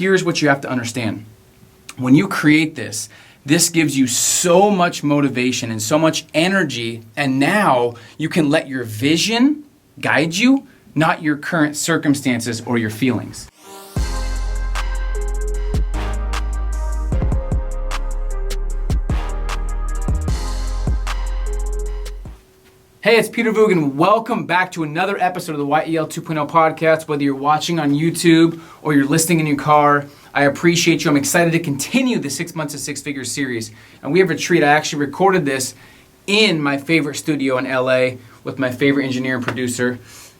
here's what you have to understand. When you create this, this gives you so much motivation and so much energy, and now you can let your vision guide you, not your current circumstances or your feelings. Hey, it's Peter Voogd, and welcome back to another episode of the YEL 2.0 podcast. Whether you're watching on YouTube or you're listening in your car, I appreciate you. I'm excited to continue the 6 months of six figures series. And we have a treat. I actually recorded this in my favorite studio in LA with my favorite engineer and producer,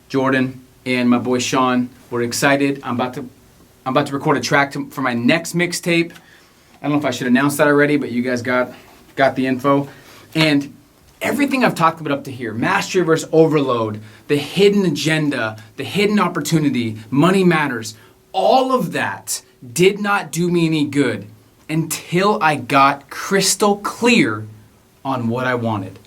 Jordan, and my boy Sean. We're excited. I'm about to record a track for my next mixtape. I don't know if I should announce that already, but you guys got the info. And everything I've talked about up to here, mastery versus overload, the hidden agenda, the hidden opportunity, money matters, all of that did not do me any good until I got crystal clear on what I wanted.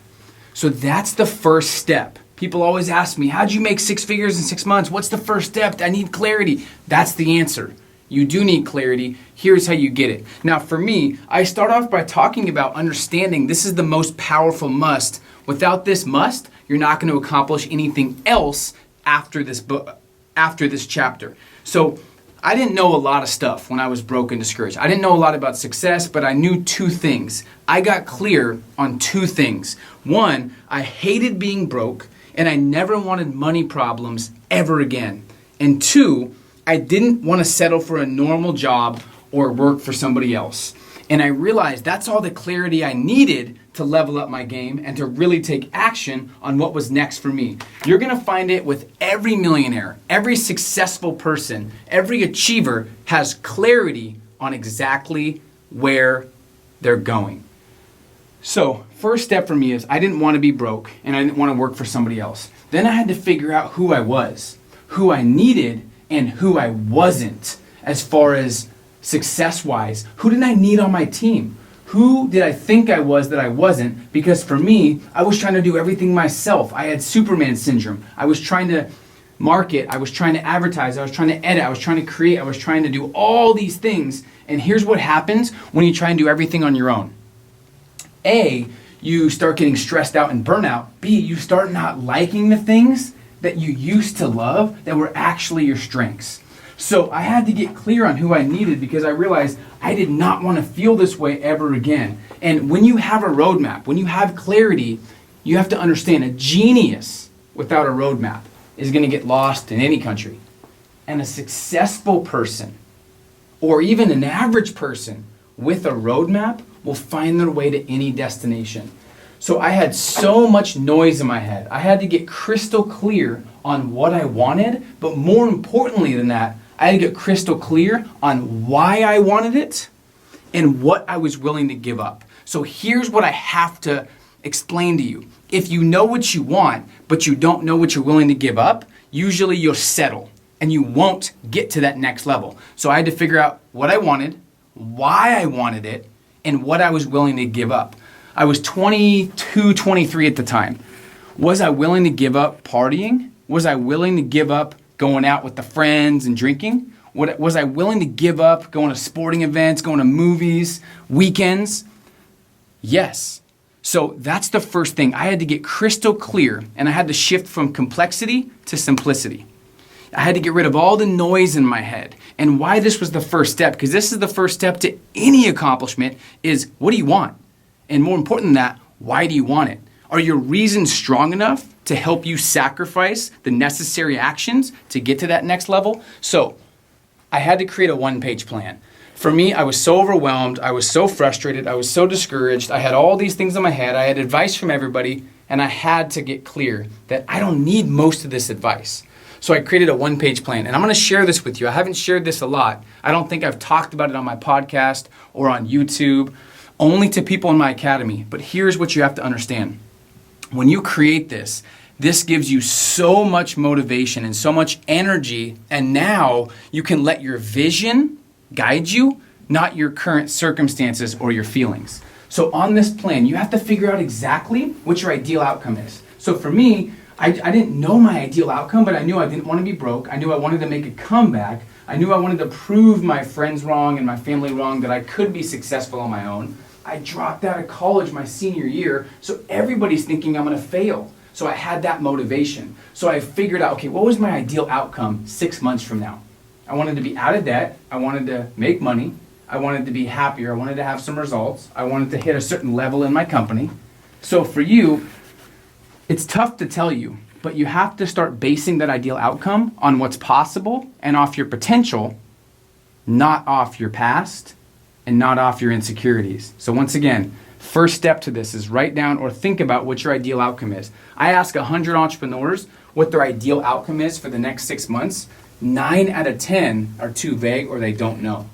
So that's the first step. People always ask me, how'd you make six figures in 6 months? What's the first step? I need clarity. That's the answer. You do need clarity. Here's how you get it. Now, for me, I start off by talking about understanding this is the most powerful must. Without this must, you're not going to accomplish anything else after this book, after this chapter. So I didn't know a lot of stuff when I was broke and discouraged. I didn't know a lot about success, but I knew two things. I got clear on two things. One, I hated being broke, and I never wanted money problems ever again. And two, I didn't want to settle for a normal job or work for somebody else. And I realized that's all the clarity I needed to level up my game and to really take action on what was next for me. You're going to find it with every millionaire, every successful person, every achiever has clarity on exactly where they're going. So first step for me is I didn't want to be broke and I didn't want to work for somebody else. Then I had to figure out who I was, who I needed, and who I wasn't as far as success-wise. Who did I need on my team? Who did I think I was that I wasn't? Because for me, I was trying to do everything myself. I had Superman syndrome. I was trying to market. I was trying to advertise. I was trying to edit. I was trying to create. I was trying to do all these things. And here's what happens when you try and do everything on your own. A, you start getting stressed out and burnout. B, you start not liking the things that you used to love that were actually your strengths. So I had to get clear on who I needed because I realized I did not want to feel this way ever again. And when you have a roadmap, when you have clarity, you have to understand a genius without a roadmap is going to get lost in any country. And a successful person, or even an average person with a roadmap, will find their way to any destination. So I had so much noise in my head. I had to get crystal clear on what I wanted, but more importantly than that, I had to get crystal clear on why I wanted it and what I was willing to give up. So here's what I have to explain to you. If you know what you want, but you don't know what you're willing to give up, usually you'll settle and you won't get to that next level. So I had to figure out what I wanted, why I wanted it, and what I was willing to give up. I was 22, 23 at the time. Was I willing to give up partying? Was I willing to give up going out with the friends and drinking? Was I willing to give up going to sporting events, going to movies, weekends? Yes. So that's the first thing. I had to get crystal clear, and I had to shift from complexity to simplicity. I had to get rid of all the noise in my head. And why this was the first step, because this is the first step to any accomplishment, is what do you want? And more important than that, why do you want it? Are your reasons strong enough to help you sacrifice the necessary actions to get to that next level? So I had to create a one-page plan. For me, I was so overwhelmed. I was so frustrated. I was so discouraged. I had all these things in my head. I had advice from everybody, and I had to get clear that I don't need most of this advice. So I created a one-page plan, and I'm going to share this with you. I haven't shared this a lot. I don't think I've talked about it on my podcast or on YouTube, only to people in my academy. But here's what you have to understand. When you create this, this gives you so much motivation and so much energy, and now you can let your vision guide you, not your current circumstances or your feelings. So on this plan, you have to figure out exactly what your ideal outcome is. So for me, I didn't know my ideal outcome, but I knew I didn't want to be broke. I knew I wanted to make a comeback. I knew I wanted to prove my friends wrong and my family wrong that I could be successful on my own. I dropped out of college my senior year, so everybody's thinking I'm gonna fail. So I had that motivation. So I figured out, okay, what was my ideal outcome 6 months from now? I wanted to be out of debt. I wanted to make money. I wanted to be happier. I wanted to have some results. I wanted to hit a certain level in my company. So for you, it's tough to tell you, but you have to start basing that ideal outcome on what's possible and off your potential, not off your past and not off your insecurities. So once again, first step to this is write down or think about what your ideal outcome is. I ask 100 entrepreneurs what their ideal outcome is for the next 6 months. 9 out of 10 are too vague or they don't know.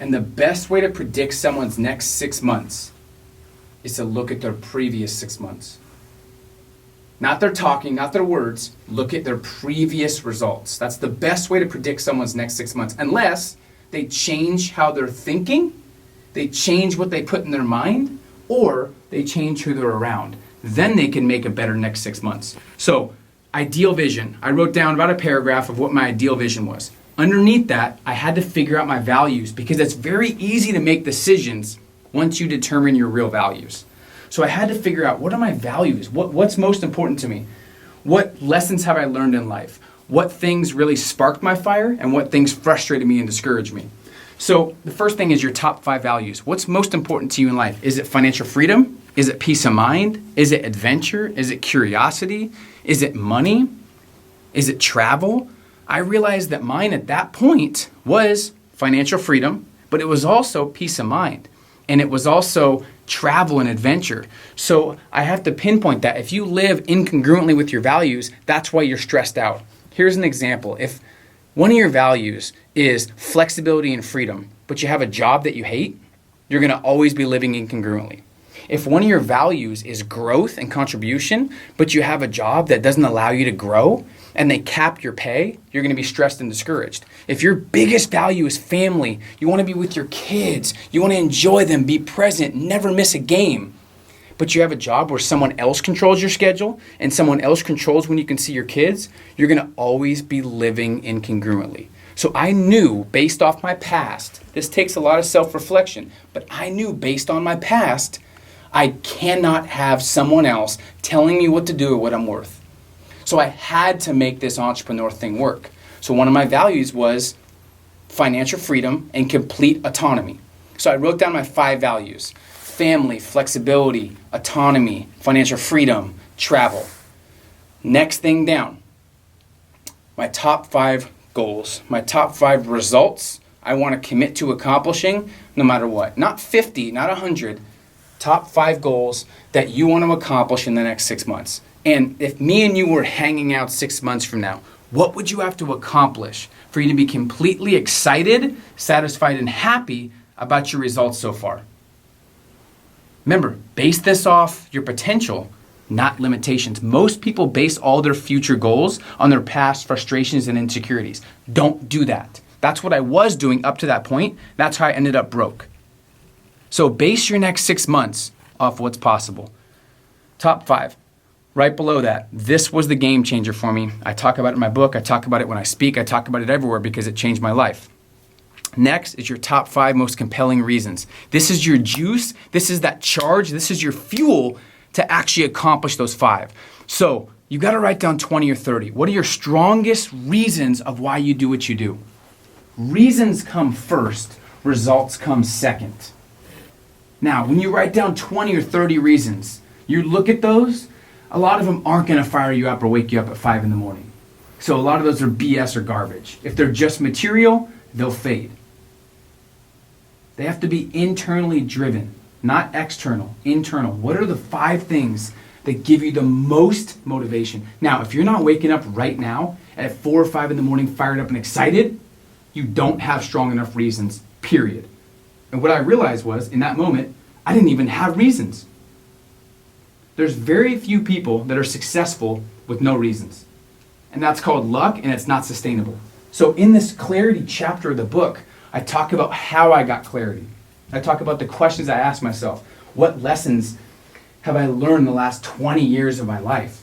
And the best way to predict someone's next 6 months is to look at their previous 6 months. Not their talking, not their words. Look at their previous results. That's the best way to predict someone's next 6 months. Unless they change how they're thinking, they change what they put in their mind, or they change who they're around. Then they can make a better next 6 months. So, ideal vision. I wrote down about a paragraph of what my ideal vision was. Underneath that, I had to figure out my values because it's very easy to make decisions once you determine your real values. So I had to figure out, what are my values? What's most important to me? What lessons have I learned in life? What things really sparked my fire and what things frustrated me and discouraged me? So the first thing is your top 5 values. What's most important to you in life? Is it financial freedom? Is it peace of mind? Is it adventure? Is it curiosity? Is it money? Is it travel? I realized that mine at that point was financial freedom, but it was also peace of mind. And it was also travel and adventure. So I have to pinpoint that. If you live incongruently with your values, that's why you're stressed out. Here's an example. If one of your values is flexibility and freedom, but you have a job that you hate, you're going to always be living incongruently. If one of your values is growth and contribution, but you have a job that doesn't allow you to grow and they cap your pay, you're going to be stressed and discouraged. If your biggest value is family, you want to be with your kids, you want to enjoy them, be present, never miss a game, but you have a job where someone else controls your schedule and someone else controls when you can see your kids, you're going to always be living incongruently. So I knew based off my past, this takes a lot of self-reflection, but I knew based on my past, I cannot have someone else telling me what to do or what I'm worth. So I had to make this entrepreneur thing work. So one of my values was financial freedom and complete autonomy. So I wrote down my 5 values: family, flexibility, autonomy, financial freedom, travel. Next thing down, my top 5 goals, my top 5 results I want to commit to accomplishing no matter what. Not 50, not 100. Top 5 goals that you want to accomplish in the next 6 months. And if me and you were hanging out 6 months from now, what would you have to accomplish for you to be completely excited, satisfied, and happy about your results so far? Remember, base this off your potential, not limitations. Most people base all their future goals on their past frustrations and insecurities. Don't do that. That's what I was doing up to that point. That's how I ended up broke. So base your next 6 months off what's possible. Top 5. Right below that, this was the game changer for me. I talk about it in my book. I talk about it when I speak. I talk about it everywhere because it changed my life. Next is your top 5 most compelling reasons. This is your juice. This is that charge. This is your fuel to actually accomplish those 5. So you got to write down 20 or 30. What are your strongest reasons of why you do what you do? Reasons come first. Results come second. Now, when you write down 20 or 30 reasons, you look at those, a lot of them aren't going to fire you up or wake you up at 5 in the morning. So a lot of those are BS or garbage. If they're just material, they'll fade. They have to be internally driven, not external, internal. What are the 5 things that give you the most motivation? Now, if you're not waking up right now at 4 or 5 in the morning fired up and excited, you don't have strong enough reasons, period. And what I realized was, in that moment, I didn't even have reasons. There's very few people that are successful with no reasons. And that's called luck, and it's not sustainable. So in this clarity chapter of the book, I talk about how I got clarity. I talk about the questions I asked myself. What lessons have I learned in the last 20 years of my life?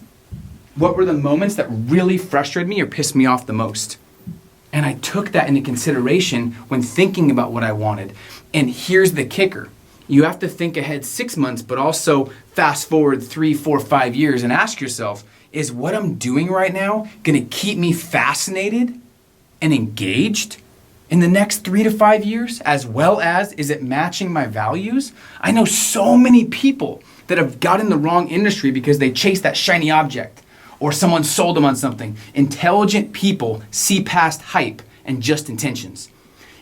What were the moments that really frustrated me or pissed me off the most? And I took that into consideration when thinking about what I wanted. And here's the kicker. You have to think ahead 6 months, but also fast forward 3, 4, 5 years and ask yourself, is what I'm doing right now going to keep me fascinated and engaged in the next 3 to 5 years? As well as, is it matching my values? I know so many people that have got in the wrong industry because they chased that shiny object or someone sold them on something. Intelligent people see past hype and just intentions.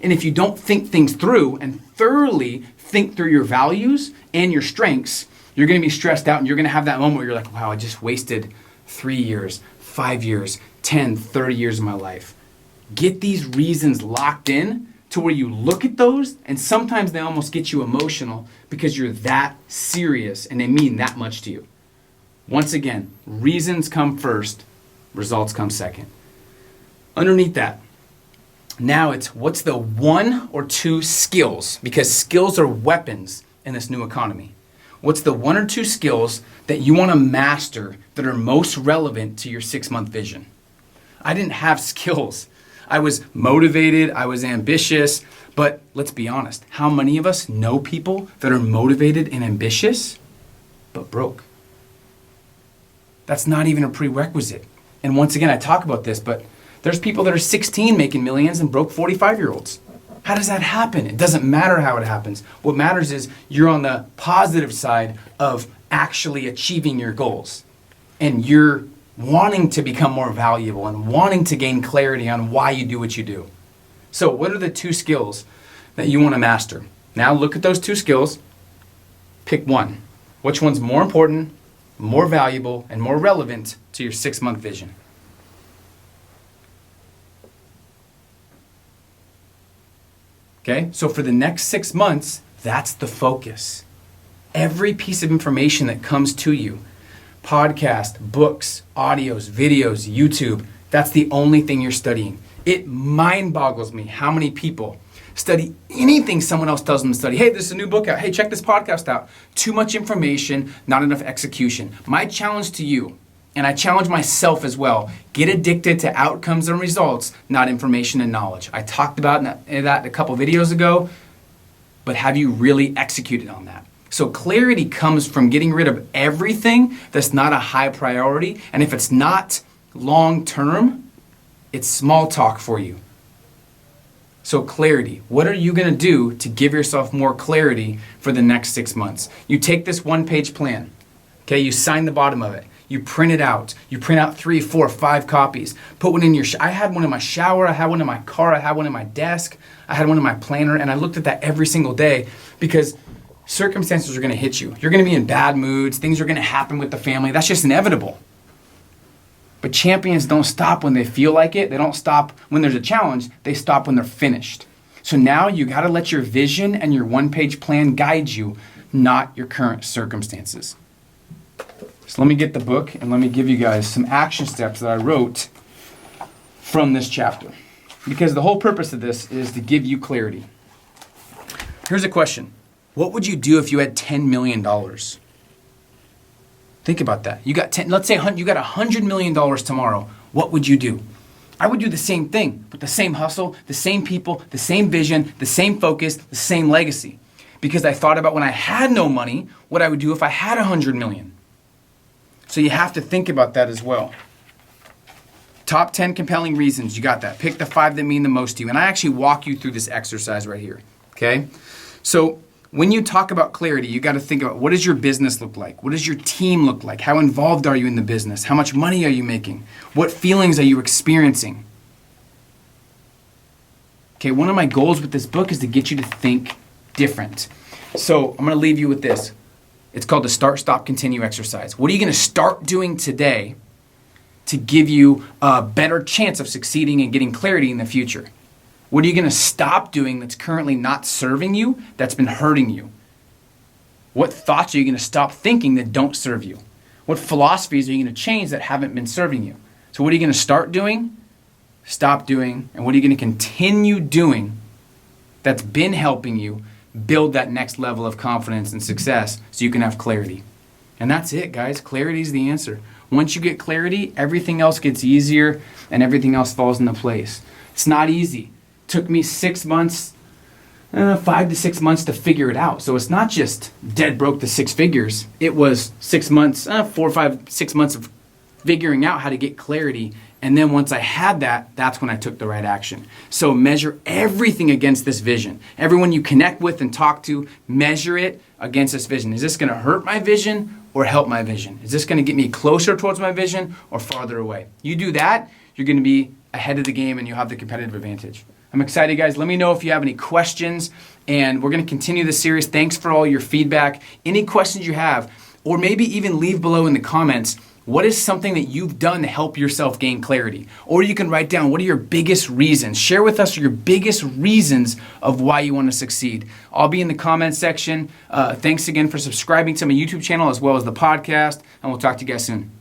And if you don't think things through and thoroughly think through your values and your strengths, you're going to be stressed out and you're going to have that moment where you're like, wow, I just wasted 3 years, 5 years, 10, 30 years of my life. Get these reasons locked in to where you look at those, and sometimes they almost get you emotional because you're that serious and they mean that much to you. Once again, reasons come first, results come second. Underneath that, now it's what's the 1 or 2 skills, because skills are weapons in this new economy. What's the 1 or 2 skills that you want to master that are most relevant to your 6-month vision? I didn't have skills. I was motivated, I was ambitious, but let's be honest, how many of us know people that are motivated and ambitious, but broke? That's not even a prerequisite. And once again, I talk about this, but there's people that are 16 making millions and broke 45-year-olds. How does that happen? It doesn't matter how it happens. What matters is you're on the positive side of actually achieving your goals. And you're wanting to become more valuable and wanting to gain clarity on why you do what you do. So what are the 2 skills that you want to master? Now look at those 2 skills. Pick one. Which one's more important, more valuable, and more relevant to your 6-month vision? Okay, so for the next 6 months, that's the focus. Every piece of information that comes to you, podcast, books, audios, videos, YouTube, that's the only thing you're studying. It mind boggles me how many people study anything someone else tells them to study. Hey, there's a new book out. Hey, check this podcast out. Too much information, not enough execution. My challenge to you, and I challenge myself as well, get addicted to outcomes and results, not information and knowledge. I talked about that a couple videos ago, but have you really executed on that? So clarity comes from getting rid of everything that's not a high priority, and if it's not long term, it's small talk for you. So clarity, what are you going to do to give yourself more clarity for the next 6 months? You take this 1-page plan, okay, you sign the bottom of it. You print it out. You print out 3, 4, 5 copies. Put one in your, I had one in my shower. I had one in my car. I had one in my desk. I had one in my planner. And I looked at that every single day because circumstances are going to hit you. You're going to be in bad moods. Things are going to happen with the family. That's just inevitable. But champions don't stop when they feel like it. They don't stop when there's a challenge. They stop when they're finished. So now you got to let your vision and your 1-page plan guide you, not your current circumstances. So let me get the book and let me give you guys some action steps that I wrote from this chapter. Because the whole purpose of this is to give you clarity. Here's a question. What would you do if you had $10 million? Think about that. You got let's say you got $100 million tomorrow. What would you do? I would do the same thing with the same hustle, the same people, the same vision, the same focus, the same legacy. Because I thought about when I had no money, what I would do if I had $100 million. So you have to think about that as well. Top 10 compelling reasons, you got that. Pick the 5 that mean the most to you. And I actually walk you through this exercise right here, okay? So when you talk about clarity, you got to think about what does your business look like? What does your team look like? How involved are you in the business? How much money are you making? What feelings are you experiencing? Okay, one of my goals with this book is to get you to think different. So I'm going to leave you with this. It's called the Start, Stop, Continue exercise. What are you going to start doing today to give you a better chance of succeeding and getting clarity in the future? What are you going to stop doing that's currently not serving you, that's been hurting you? What thoughts are you going to stop thinking that don't serve you? What philosophies are you going to change that haven't been serving you? So what are you going to start doing, stop doing, and what are you going to continue doing that's been helping you build that next level of confidence and success so you can have clarity? And that's it, guys. Clarity is the answer. Once you get clarity, everything else gets easier and everything else falls into place. It's not easy. Took me 6 months, 5 to 6 months to figure it out. So it's not just dead broke to six figures. It was 6 months, 4, 5, 6 months of figuring out how to get clarity. And then once I had that, that's when I took the right action. So measure everything against this vision. Everyone you connect with and talk to, measure it against this vision. Is this going to hurt my vision or help my vision? Is this going to get me closer towards my vision or farther away? You do that, you're going to be ahead of the game and you'll have the competitive advantage. I'm excited, guys. Let me know if you have any questions, and we're going to continue this series. Thanks for all your feedback. Any questions you have, or maybe even leave below in the comments, what is something that you've done to help yourself gain clarity? Or you can write down, what are your biggest reasons? Share with us your biggest reasons of why you want to succeed. I'll be in the comments section. Thanks again for subscribing to my YouTube channel as well as the podcast, and we'll talk to you guys soon.